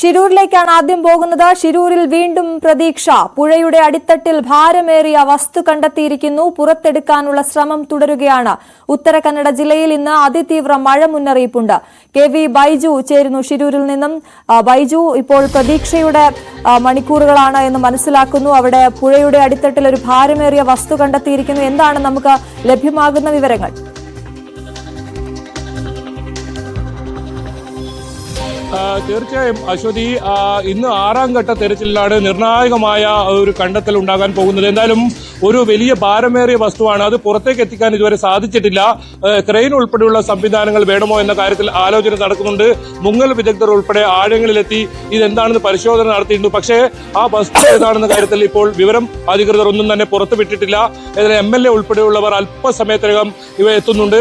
ഷിരൂരിലേക്കാണ് ആദ്യം പോകുന്നത്. ഷിരൂരിൽ വീണ്ടും പ്രതീക്ഷ. പുഴയുടെ അടിത്തട്ടിൽ ഭാരമേറിയ വസ്തു കണ്ടെത്തിയിരിക്കുന്നു. പുറത്തെടുക്കാനുള്ള ശ്രമം തുടരുകയാണ്. ഉത്തര കന്നഡ ജില്ലയിൽ ഇന്ന് അതിതീവ്ര മഴ മുന്നറിയിപ്പുണ്ട്. KV ബൈജു ചേരുന്നു ഷിരൂരിൽ നിന്നും. ബൈജു, ഇപ്പോൾ പ്രതീക്ഷയുടെ മണിക്കൂറുകളാണ് എന്ന് മനസ്സിലാക്കുന്നു. അവിടെ പുഴയുടെ അടിത്തട്ടിൽ ഒരു ഭാരമേറിയ വസ്തു കണ്ടെത്തിയിരിക്കുന്നു. എന്താണ് നമുക്ക് ലഭ്യമാകുന്ന വിവരങ്ങൾ? തീർച്ചയായും അശ്വതി, ഇന്ന് 6ാം ഘട്ട തെരച്ചിലാണ് നിർണായകമായ ഒരു കണ്ടെത്തൽ ഉണ്ടാകാൻ പോകുന്നത്. എന്തായാലും ഒരു വലിയ ഭാരമേറിയ വസ്തുവാണ്. അത് പുറത്തേക്ക് എത്തിക്കാൻ ഇതുവരെ സാധിച്ചിട്ടില്ല. ക്രെയിൻ ഉൾപ്പെടെയുള്ള സംവിധാനങ്ങൾ വേണമോ എന്ന കാര്യത്തിൽ ആലോചന നടക്കുന്നുണ്ട്. മുങ്ങൽ വിദഗ്ധർ ഉൾപ്പെടെ ആഴങ്ങളിലെത്തി ഇതെന്താണെന്ന് പരിശോധന നടത്തിയിട്ടുണ്ട്. പക്ഷേ ആ വസ്തു ഏതാണെന്ന കാര്യത്തിൽ ഇപ്പോൾ വിവരം അധികൃതർ ഒന്നും തന്നെ പുറത്തുവിട്ടിട്ടില്ല. ഇതിൽ MLA ഉൾപ്പെടെയുള്ളവർ അല്പസമയത്തിനകം ഇവ എത്തുന്നുണ്ട്.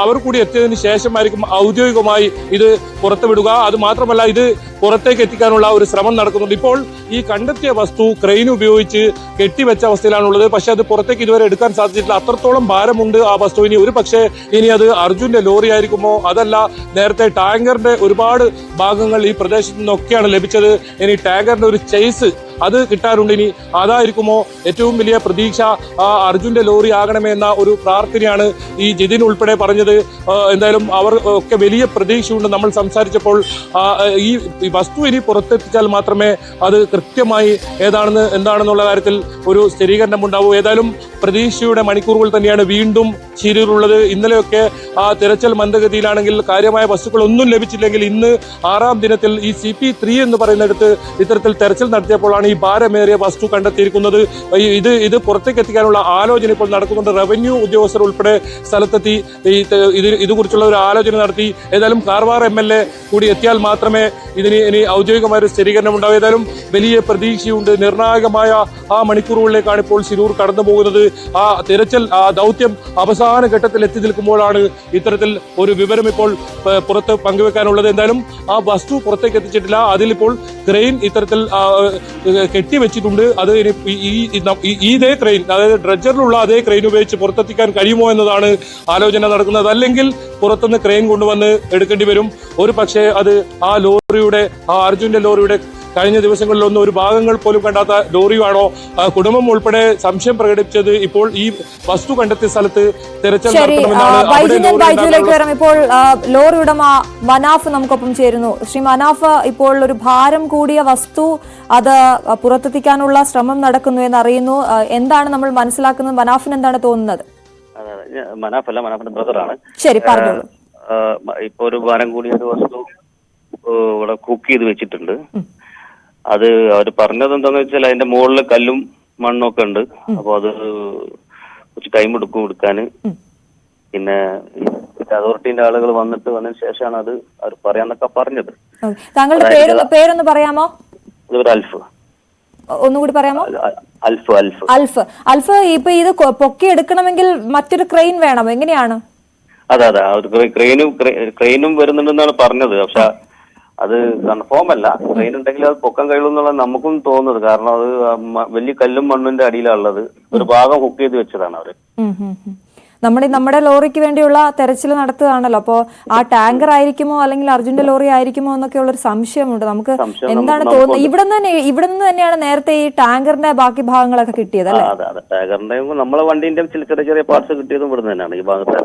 അവർ കൂടി എത്തിയതിനു ശേഷമായിരിക്കും ഔദ്യോഗികമായി ഇത് പുറത്തുവിടുക. അത് മാത്രമല്ല, ഇത് പുറത്തേക്ക് എത്തിക്കാനുള്ള ഒരു ശ്രമം നടക്കുന്നുണ്ട്. ഇപ്പോൾ ഈ കണ്ടെത്തിയ വസ്തു ക്രെയിൻ ഉപയോഗിച്ച് കെട്ടിവെച്ച അവസ്ഥയിലാണുള്ളത്. പക്ഷെ അത് പുറത്തേക്ക് ഇതുവരെ എടുക്കാൻ സാധിച്ചിട്ടില്ല. അത്രത്തോളം ഭാരമുണ്ട് ആ വസ്തുവിന്. ഒരു പക്ഷേ ഇനി അത് അർജുന്റെ ലോറി ആയിരിക്കുമോ, അതല്ല നേരത്തെ ടാങ്കറിന്റെ ഒരുപാട് ഭാഗങ്ങൾ ഈ പ്രദേശത്തു നിന്നൊക്കെയാണ് ലഭിച്ചത്. ഇനി ടാങ്കറിന്റെ ഒരു ചേസ് അത് കിട്ടാറുണ്ട്. ഇനി അതായിരിക്കുമോ ഏറ്റവും വലിയ പ്രതീക്ഷ? അർജുന്റെ ലോറി ആകണമെന്ന ഒരു പ്രാർത്ഥനയാണ് ഈ ജിതിൻ ഉൾപ്പെടെ പറഞ്ഞത്. എന്തായാലും അവർ ഒക്കെ വലിയ പ്രതീക്ഷയുണ്ട്. നമ്മൾ സംസാരിച്ചപ്പോൾ ഈ വസ്തു ഇനി പുറത്തെത്തിച്ചാൽ മാത്രമേ അത് കൃത്യമായി എന്താണെന്നുള്ള കാര്യത്തിൽ ഒരു സ്ഥിരീകരണം ഉണ്ടാവൂ. ഏതായാലും പ്രതീക്ഷയുടെ മണിക്കൂറുകൾ തന്നെയാണ് വീണ്ടും ഷിരൂരിലുള്ളത്. ഇന്നലെയൊക്കെ തിരച്ചിൽ മന്ദഗതിയിലാണെങ്കിൽ കാര്യമായ വസ്തുക്കളൊന്നും ലഭിച്ചില്ലെങ്കിൽ ഇന്ന് 6ാം ദിനത്തിൽ ഈ CP3 എന്ന് പറയുന്നിടത്ത് ഇത്തരത്തിൽ തെരച്ചിൽ നടത്തിയപ്പോഴാണ് ഈ ഭാരമേറിയ വസ്തു കണ്ടെത്തിയിരിക്കുന്നത്. ഇത് പുറത്തേക്ക് എത്തിക്കാനുള്ള ആലോചന ഇപ്പോൾ നടക്കുന്നുണ്ട്. റവന്യൂ ഉദ്യോഗസ്ഥർ ഉൾപ്പെടെ സ്ഥലത്തെത്തി ഇതുകുറിച്ചുള്ള ഒരു ആലോചന നടത്തി. ഏതായാലും കാർവാർ MLA കൂടി എത്തിയാൽ മാത്രമേ ഇതിന് ഇനി ഔദ്യോഗികമായ ഒരു സ്ഥിരീകരണം ഉണ്ടാവും. ഏതായാലും വലിയ പ്രതീക്ഷയുണ്ട്. നിർണായകമായ ആ മണിക്കൂറുകളിലേക്കാണ് ഇപ്പോൾ ഷിരൂർ കടന്നു പോകുന്നത്. ആ തിരച്ചിൽ ദൗത്യം അവസാന ഘട്ടത്തിൽ എത്തി നിൽക്കുമ്പോഴാണ് ഇത്തരത്തിൽ ഒരു വിവരം ഇപ്പോൾ പുറത്ത് പങ്കുവെക്കാനുള്ളത്. എന്തായാലും ആ വസ്തു പുറത്തേക്ക് എത്തിച്ചിട്ടില്ല. അതിലിപ്പോൾ ക്രെയിൻ ഇത്തരത്തിൽ കെട്ടിവെച്ചിട്ടുണ്ട്. അത് ഇതേ ക്രെയിൻ, അതായത് ഡ്രഡ്ജറിലുള്ള അതേ ക്രെയിൻ ഉപയോഗിച്ച് പുറത്തെത്തിക്കാൻ കഴിയുമോ എന്നതാണ് ആലോചന നടക്കുന്നത്. അല്ലെങ്കിൽ പുറത്തുനിന്ന് ക്രെയിൻ കൊണ്ടുവന്ന് എടുക്കേണ്ടി വരും. ഒരു പക്ഷേ അത് ആ അർജുന്റെ ലോറിയുടെ കഴിഞ്ഞ ദിവസങ്ങളിലൊന്നും ഒരു ഭാഗങ്ങൾ പോലും കണ്ടാത്ത ലോറിയാണോ? കുടുംബം ഉൾപ്പെടെ സംശയം പ്രകടിപ്പിച്ചത് ഇപ്പോൾ ഈ വസ്തു കണ്ടെത്തിയ സ്ഥലത്ത് തെരച്ചിൽ ബൈജുലേക്ക് വരാം. ഇപ്പോൾ ലോറി ഉടമ മനാഫ് നമുക്കൊപ്പം ചേരുന്നു. ശ്രീ മനാഫ്, ഇപ്പോൾ ഒരു ഭാരം കൂടിയ വസ്തു അത് പുറത്തെത്തിക്കാനുള്ള ശ്രമം നടക്കുന്നു എന്നറിയുന്നു. എന്താണ് നമ്മൾ മനസ്സിലാക്കുന്നത്? മനാഫിന് എന്താണ് തോന്നുന്നത്? മനാഫിന്റെ ബ്രദറാണ്. ശരി, പറഞ്ഞോളൂ. ഇപ്പൊ ഒരു ഭാരം കൂടിയ ഒരു വസ്തു ഇവിടെ കുക്ക് ചെയ്ത് വെച്ചിട്ടുണ്ട്. അത് അവർ പറഞ്ഞത് എന്താന്ന് വെച്ചാൽ അതിന്റെ മുകളിൽ കല്ലും മണ്ണും ഒക്കെ ഉണ്ട്. അപ്പൊ അത് കുറച്ച് ടൈം എടുക്കാന്. പിന്നെ അതോറിറ്റിന്റെ ആളുകൾ വന്നതിന് ശേഷമാണ് അത് അവർ പറയാന്നൊക്കെ പറഞ്ഞത്. താങ്കളുടെ പേരൊന്ന് പറയാമോ? അൽഫ്. ഒന്നുകൂടി പറയാമോ? അൽഫ്. ഇപ്പൊ ഇത് പൊക്കി എടുക്കണമെങ്കിൽ മറ്റൊരു ക്രെയിൻ വേണം. എങ്ങനെയാണ്? അതെ, ക്രെയിനും വരുന്നുണ്ടെന്നാണ് പറഞ്ഞത്. പക്ഷെ അത് കൺഫേം അല്ല. ട്രെയിൻ ഉണ്ടെങ്കിൽ അത് പൊക്കാൻ കഴിയുള്ളൂ എന്നുള്ളത് നമുക്കും തോന്നുന്നത്. കാരണം അത് വലിയ കല്ലും മണ്ണിന്റെ അടിയിലുള്ളത്. ഒരു ഭാഗം ഹുക്ക് ചെയ്ത് വെച്ചതാണ് അവര്. നമ്മുടെ ലോറിക്ക് വേണ്ടിയുള്ള തെരച്ചിൽ നടത്തുകയാണല്ലോ. അപ്പോ ആ ടാങ്കർ ആയിരിക്കുമോ അല്ലെങ്കിൽ അർജുന്റെ ലോറി ആയിരിക്കുമോ എന്നൊക്കെയുള്ള ഒരു സംശയമുണ്ട്. നമുക്ക് എന്താണ് തോന്നുന്നത്? ഇവിടെ നിന്ന് തന്നെയാണ് നേരത്തെ ഈ ടാങ്കറിന്റെ ബാക്കി ഭാഗങ്ങളൊക്കെ കിട്ടിയത് അല്ലേ? അതെ, ടാങ്കറിന്റെ നമ്മളെ വണ്ടിന്റെ ചെറിയ പാർട്സ് കിട്ടിയതും ഇവിടെ തന്നെയാണ്, ഈ ഭാഗത്ത്.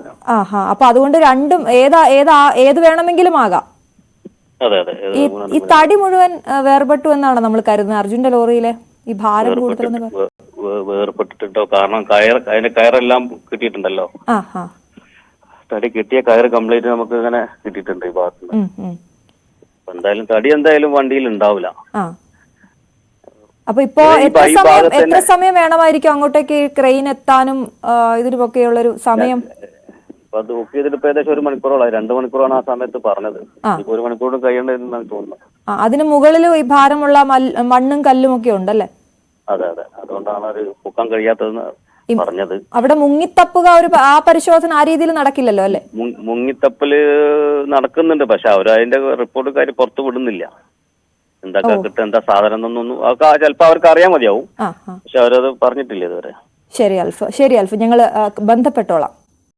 അപ്പൊ അതുകൊണ്ട് രണ്ടും ഏത് വേണമെങ്കിലും ആകാം. ഈ തടി മുഴുവൻ വേർപെട്ടു എന്നാണ് നമ്മൾ കരുതുന്നത്. അർജുന്റെ ലോറിയിലെ ഈ ഭാരം കൂടുതൽ വേർപെട്ടിട്ടോ? കാരണം അതിന്റെ കയറെല്ലാം കിട്ടിയിട്ടുണ്ടല്ലോ. തടി കിട്ടിയ കയറ് കംപ്ലീറ്റ് നമുക്ക് ഇങ്ങനെ കിട്ടിയിട്ടുണ്ട് ഈ ഭാഗത്തുനിന്ന്. എന്തായാലും തടി വണ്ടിയിൽ ഉണ്ടാവില്ല. അപ്പൊ ഇപ്പോ എത്ര സമയം വേണമായിരിക്കും അങ്ങോട്ടേക്ക് ക്രെയിൻ എത്താനും ഇതിനുമൊക്കെയുള്ള ഒരു സമയം? അത് ബുക്ക് ചെയ്തിട്ട് ഏകദേശം 1 മണിക്കൂറോളായി. 2 മണിക്കൂറാണ് ആ സമയത്ത് പറഞ്ഞത്. 1 മണിക്കൂർ കഴിയേണ്ടതെന്നാണ് തോന്നുന്നത്. അതിന് മുകളിൽ ഈ ഭാരമുള്ള മണ്ണും കല്ലും ഒക്കെ ഉണ്ടല്ലേ? അതെ, അതുകൊണ്ടാണ് അത് പൊക്കാൻ കഴിയാത്തതെന്ന് പറഞ്ഞത്. അവിടെ മുങ്ങിത്തപ്പുക ആ പരിശോധന ആ രീതിയിൽ നടക്കില്ലല്ലോ അല്ലെ? മുങ്ങിത്തപ്പല് നടക്കുന്നുണ്ട്. പക്ഷെ അതിന്റെ റിപ്പോർട്ട് കാര്യം പുറത്തു വിടുന്നില്ല. എന്താ സാധനം എന്നൊന്നും ചിലപ്പോ അവർക്ക് അറിയാൻ മതിയാവും. പക്ഷെ അവരത് പറഞ്ഞിട്ടില്ല ഇതുവരെ. ശരി അൽഫ്, ഞങ്ങള് ബന്ധപ്പെട്ടോളാം.